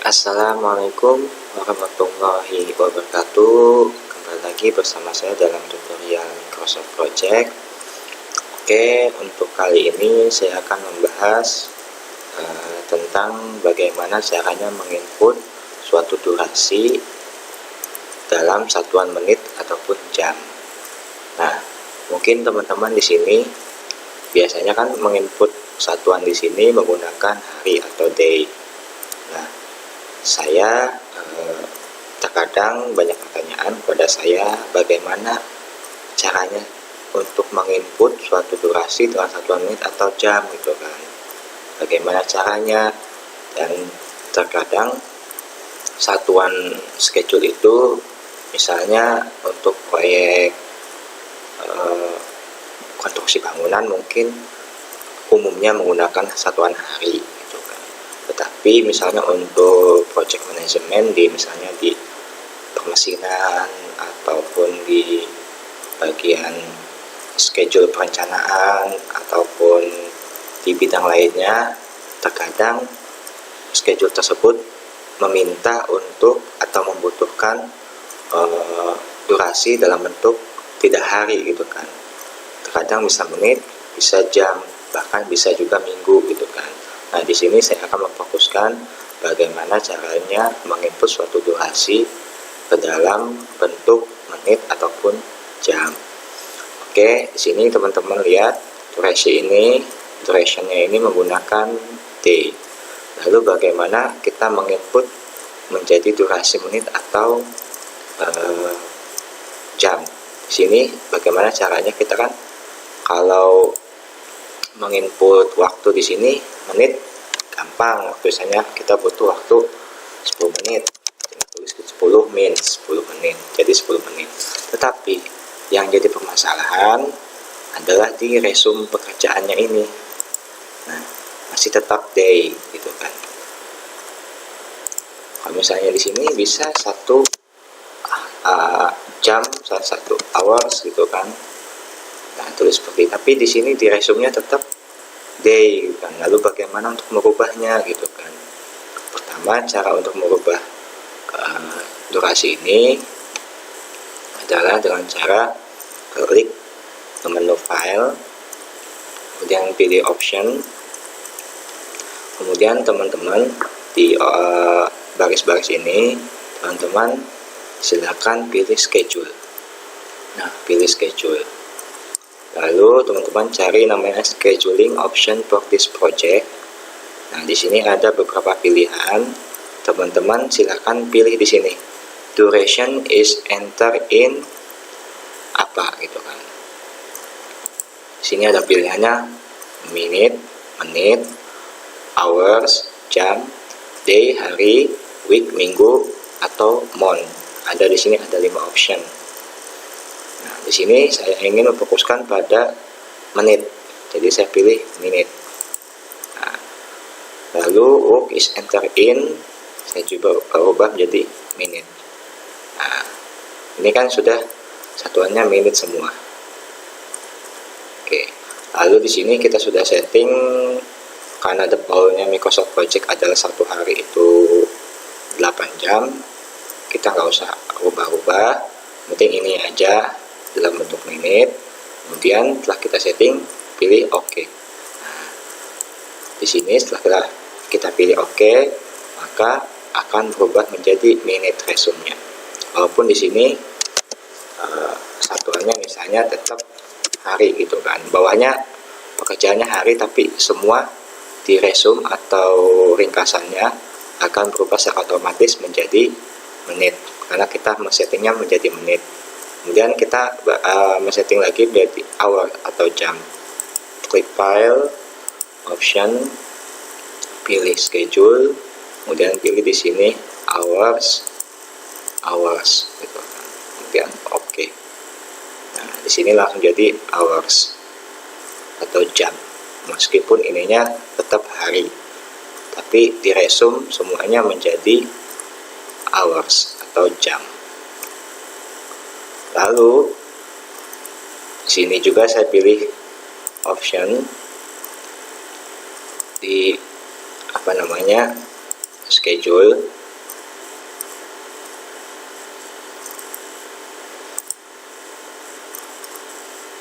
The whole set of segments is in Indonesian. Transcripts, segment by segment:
Assalamualaikum warahmatullahi wabarakatuh. Kembali lagi bersama saya dalam tutorial Microsoft Project. Oke, untuk kali ini saya akan membahas tentang bagaimana caranya menginput suatu durasi dalam satuan menit ataupun jam. Nah, mungkin teman-teman di sini biasanya kan menginput satuan di sini menggunakan hari atau day. Nah, saya terkadang banyak pertanyaan kepada saya bagaimana caranya untuk menginput suatu durasi dalam satuan menit atau jam gitu kan. Bagaimana caranya, dan terkadang satuan schedule itu misalnya untuk proyek konstruksi bangunan mungkin umumnya menggunakan satuan hari gitu kan. Tetapi misalnya untuk project management misalnya di permesinan ataupun di bagian schedule perencanaan ataupun di bidang lainnya, terkadang schedule tersebut meminta untuk atau membutuhkan durasi dalam bentuk tidak hari gitu kan. Terkadang bisa menit, bisa jam, bahkan bisa juga minggu gitu kan. Nah, di sini saya akan memfokuskan bagaimana caranya menginput suatu durasi ke dalam bentuk menit ataupun jam. Oke, di sini teman-teman lihat durationnya ini menggunakan day. Lalu bagaimana kita menginput menjadi durasi menit atau jam. Di sini bagaimana caranya, kita kan kalau menginput waktu di sini menit gampang, biasanya kita butuh waktu 10 menit, kita tulis 10 menit, jadi 10 menit. Tetapi yang jadi permasalahan adalah di resume pekerjaannya ini. Nah, masih tetap day gitu kan. Kalau misalnya di sini bisa 1 jam, 1 hours gitu kan. Nah, tulis seperti, tapi di sini di resume-nya tetap day kan. Lalu bagaimana untuk merubahnya gitu kan. Pertama, cara untuk merubah durasi ini adalah dengan cara klik ke menu file, kemudian pilih option, kemudian teman-teman di baris-baris ini teman-teman silakan pilih schedule. Nah, pilih schedule. Lalu teman-teman cari namanya scheduling option for this project. Nah, di sini ada beberapa pilihan. Teman-teman silakan pilih di sini. Duration is enter in apa gitu kan. Di sini ada pilihannya minute, menit, hours, jam, day, hari, week, minggu, atau month. Ada di sini ada 5 option. Nah, di sini saya ingin memfokuskan pada menit, jadi saya pilih menit. Nah, lalu work is enter in, saya coba ubah menjadi menit. Nah, ini kan sudah satuannya menit semua. Oke, lalu di sini kita sudah setting, karena defaultnya Microsoft Project adalah satu hari itu 8 jam, kita nggak usah ubah-ubah, penting ini aja dalam bentuk menit. Kemudian setelah kita setting, pilih OK. Nah, di sini setelah kita pilih OK, maka akan berubah menjadi menit resume-nya. Walaupun di sini satuannya misalnya tetap hari gitu kan, bawahnya pekerjaannya hari, tapi semua di resume atau ringkasannya akan berubah secara otomatis menjadi menit, karena kita settingnya menjadi menit. Kemudian kita setting lagi menjadi hour atau jam. Klik file, option, pilih schedule, kemudian pilih di sini hours gitu kan. Kemudian OK. Nah, di sini langsung jadi hours atau jam, meskipun ininya tetap hari, tapi di resume semuanya menjadi hours atau jam. Lalu sini juga saya pilih option di schedule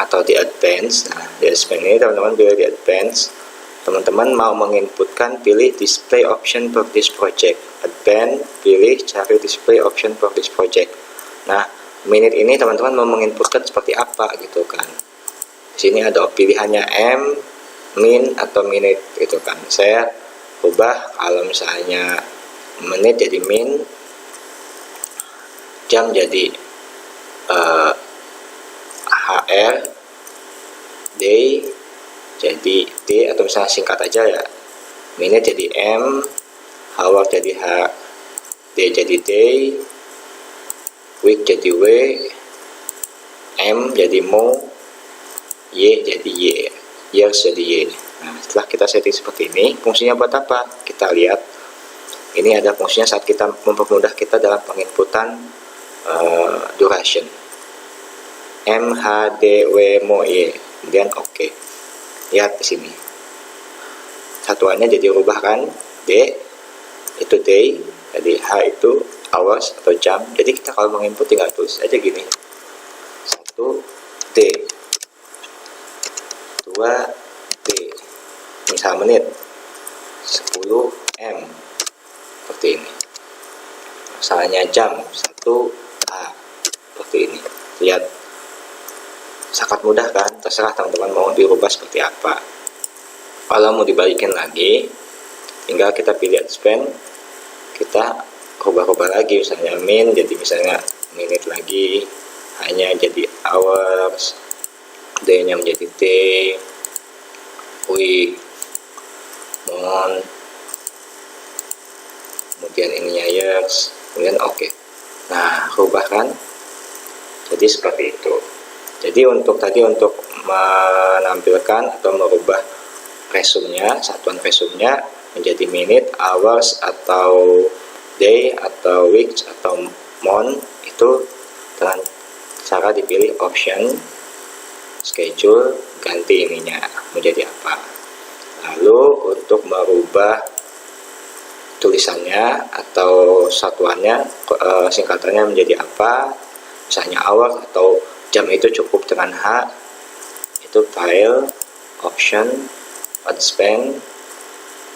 atau di advance. Nah, di advance ini teman-teman pilih di advance. Teman-teman mau menginputkan, pilih display option for this project. Advance, pilih cari display option for this project. Nah, minute ini teman-teman mau menginputkan seperti apa gitu kan. Di sini ada pilihannya M, min atau minute gitu kan. Saya ubah kalau misalnya menit jadi min, jam jadi HR, day jadi D, atau misalnya singkat aja ya, minute jadi M, hour jadi H, day jadi day, week jadi W, M jadi mo, Y jadi Y, years jadi Y. Nah, setelah kita setting seperti ini, fungsinya buat apa? Kita lihat. Ini ada fungsinya saat kita mempermudah kita dalam penginputan duration. M, H, D, W, mo, Y. Kemudian OK. Lihat di sini. Satuannya jadi rubah kan? D itu day, jadi H itu hours atau jam. Jadi kita kalau menginput tinggal tulis aja gini. 1 D, 2 D, misal menit, 10 M, seperti ini. Misalnya jam, 1 A, seperti ini. Lihat, sangat mudah kan? Terserah teman-teman mau dirubah seperti apa. Kalau mau dibalikin lagi, tinggal kita pilih advance, kita rubah-rubah lagi, misalnya min jadi misalnya minute lagi, hanya jadi hours, day-nya menjadi day, week, month, kemudian ininya years, kemudian OK. Nah, rubah kan? Jadi seperti itu. Jadi untuk menampilkan atau merubah resumenya, satuan resumenya menjadi minute, hours, atau day, atau weeks, atau month, itu dengan cara dipilih option schedule, ganti ininya menjadi apa. Lalu untuk merubah tulisannya atau satuannya, singkatannya menjadi apa, misalnya hour atau jam, itu cukup dengan H, itu file, option, advance,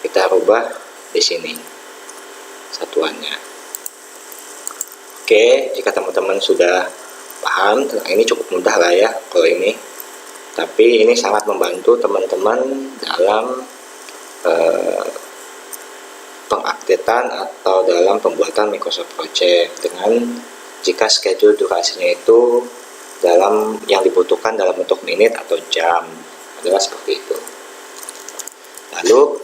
kita rubah di sini satuannya. Oke, jika teman-teman sudah paham tentang ini, cukup mudah lah ya kalau ini. Tapi ini sangat membantu teman-teman dalam pengupdatean atau dalam pembuatan Microsoft Project, dengan jika schedule durasinya itu dalam yang dibutuhkan dalam bentuk menit atau jam, adalah seperti itu. Lalu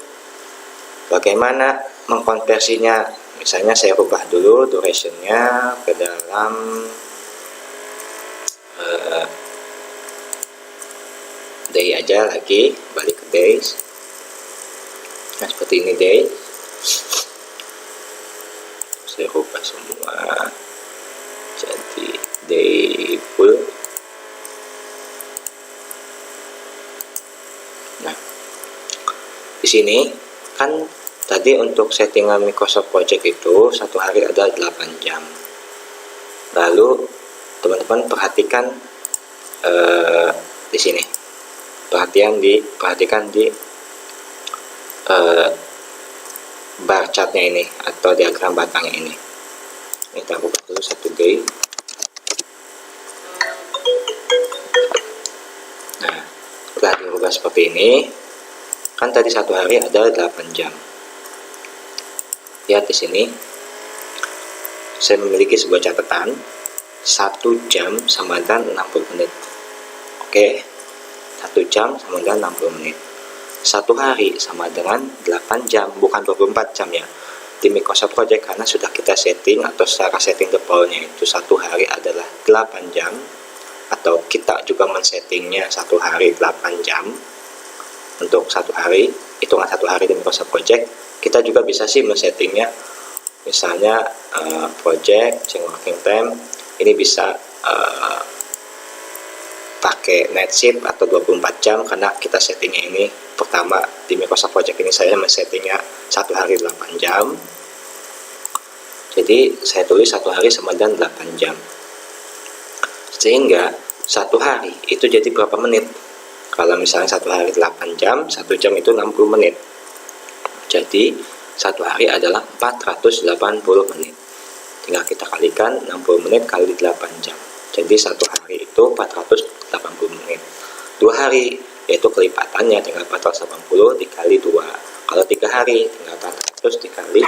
bagaimana mengkonversinya? Misalnya saya rubah dulu durationnya ke dalam day aja lagi, balik ke days. Nah, seperti ini day. Saya rubah semua jadi day full. Nah, di sini kan tadi untuk settingan Microsoft Project itu satu hari ada 8 jam. Lalu teman-teman perhatikan di sini. Perhatikan di bar chartnya ini atau diagram batangnya ini. Ini kita buka dulu satu day. Nah, setelah dirubah seperti ini, kan tadi satu hari ada 8 jam. Lihat di sini, saya memiliki sebuah catatan 1 jam sama dengan 60 menit. Oke, 1 jam sama dengan 60 menit. 1 hari sama dengan 8 jam, bukan 24 jam ya. Di Microsoft Project, karena sudah kita setting atau secara setting defaultnya itu 1 hari adalah 8 jam, atau kita juga men-settingnya 1 hari 8 jam. Untuk 1 hari, hitungan 1 hari di Microsoft Project, kita juga bisa sih men-settingnya, misalnya project, change working time, ini bisa pakai night shift atau 24 jam, karena kita settingnya ini pertama di Microsoft Project ini saya men-settingnya 1 hari 8 jam. Jadi saya tulis 1 hari sama dengan 8 jam. Sehingga 1 hari itu jadi berapa menit? Kalau misalnya 1 hari 8 jam, 1 jam itu 60 menit. Jadi 1 hari adalah 480 menit. Tinggal kita kalikan 60 menit kali 8 jam. Jadi 1 hari itu 480 menit. 2 hari yaitu kelipatannya, tinggal 480 dikali 2. Kalau 3 hari tinggal 400 dikali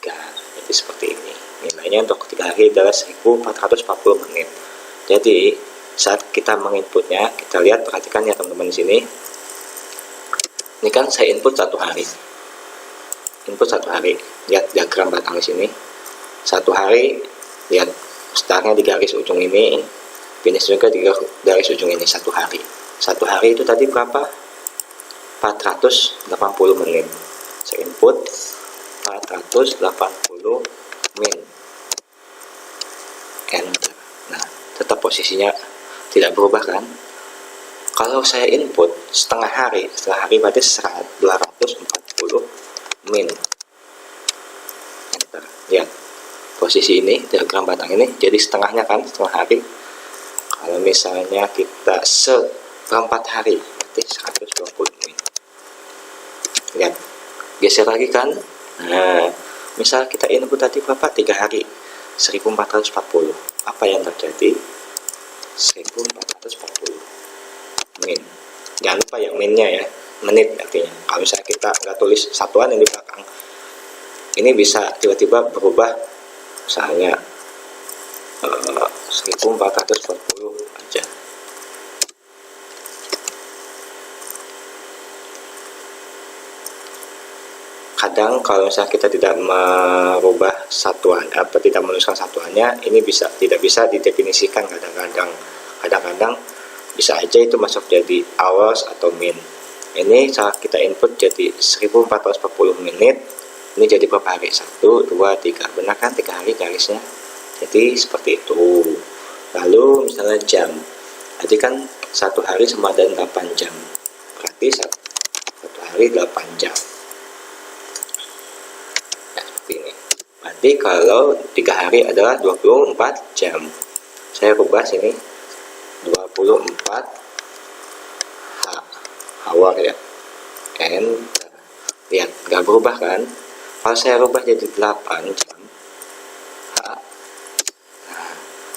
3. Jadi seperti ini. Nilainya untuk 3 hari adalah 1440 menit. Jadi saat kita menginputnya, kita lihat, perhatikan ya teman-teman di sini. Ini kan saya input 1 hari. Input 1 hari. Lihat diagram batang di sini. 1 hari, lihat startnya di garis ujung ini, finish juga di garis ujung ini. 1 hari. 1 hari itu tadi berapa? 480 menit. Saya input 480 min. Enter. Nah, tetap posisinya tidak berubah kan? Kalau saya input setengah hari berarti 240 min. Enter. Lihat posisi ini, diagram batang ini jadi setengahnya kan, setengah hari. Kalau misalnya kita seperempat hari berarti 120 min. Lihat, geser lagi kan. Nah, misal kita input tadi berapa? 3 hari 1440. Apa yang terjadi? 1440 min. Jangan lupa ya minnya ya, menit artinya. Kalau misalnya kita nggak tulis satuan yang di belakang, ini bisa tiba-tiba berubah, misalnya 1440 aja. Kadang kalau misalnya kita tidak merubah satuan, tidak menuliskan satuannya, ini tidak bisa didefinisikan. Kadang-kadang bisa aja itu masuk jadi hours atau min. Ini saat kita input jadi 1440 menit. Ini jadi berapa hari? 1, 2, 3. Benar kan 3 hari garisnya? Jadi seperti itu. Lalu misalnya jam. Jadi kan 1 hari sama dengan 8 jam. Berarti 1 hari 8 jam. Berarti kalau 3 hari adalah 24 jam. Saya rubah sini 24 hour ya. Enter. Lihat, gak berubah kan? Kalau saya rubah jadi 8 jam. Nah,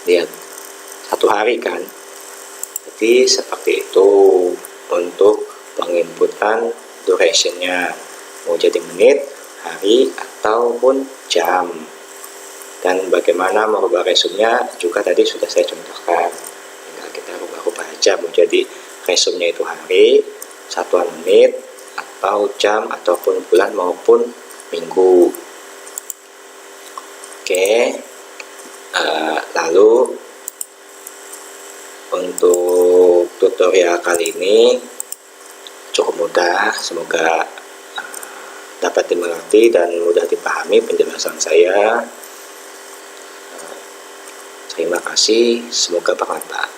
lihat, 1 hari kan? Jadi seperti itu untuk penginputan durationnya. Mau jadi menit, hari, ataupun jam. Dan bagaimana merubah resumenya juga tadi sudah saya contohkan. Tinggal kita rubah-rubah aja, mau jadi resumenya itu hari, satuan menit, atau jam, ataupun bulan maupun minggu. Oke. Lalu untuk tutorial kali ini cukup mudah, semoga dapat dimengerti dan mudah dipahami penjelasan saya. Terima kasih, semoga bermanfaat.